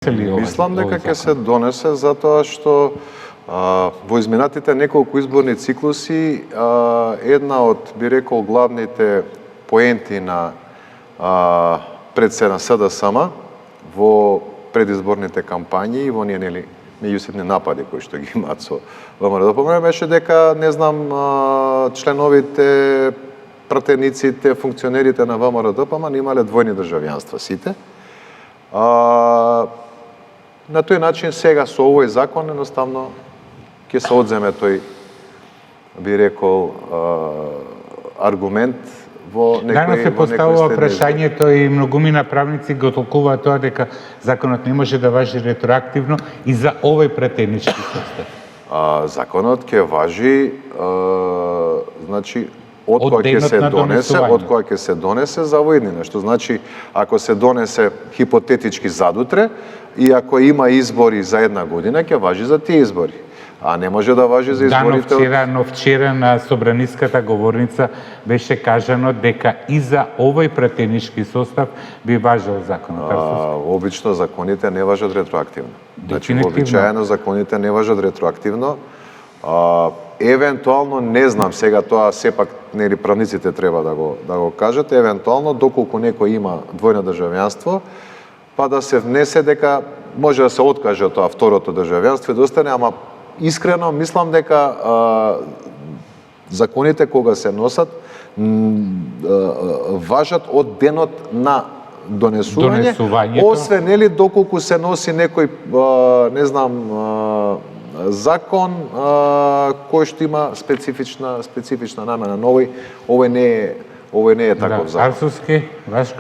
Мислам дека ќе се донесе затоа што во изминатите неколку изборни циклуси една од, би рекол, главните поенти на пред се на СДСМ во предизборните кампањи и во оние меѓусебни напади кои што ги имаат со ВМРО беше дека, не знам, членовите, пратениците, функционерите на ВМРО имале двојни државјанства сите. На тој начин сега со овој закон едноставно ќе се одземе тој, би рекол, аргумент во некој. Данас се поставува прашањето и многумина правници го толкуваат тоа дека законот не може да важи ретроактивно и за овој пратенички состав. Законот ќе важи, значи, од која ќе се донесе за воеднина, што значи ако се донесе хипотетички задутре и ако има избори за една година, ќе важи за тие избори. А не може да важи за изборите. Но вчера на собраниската говорница беше кажано дека и за овој пратенички состав би важел законот. Обично законите не важат ретроактивно. Значи, вообичаено законите не важат ретроактивно. Евентуално, не знам сега, тоа сепак нели правниците треба да го кажат, евентуално доколку некој има двојно државјанство, па да се внесе дека може да се откаже од тоа второто државјанство и да остане, ама искрено мислам дека законите кога се носат важат од денот на донесување, освен нели доколку се носи некој не знам закон кој што има специфична намена, но овој не е таков закон. Арсовски, ваш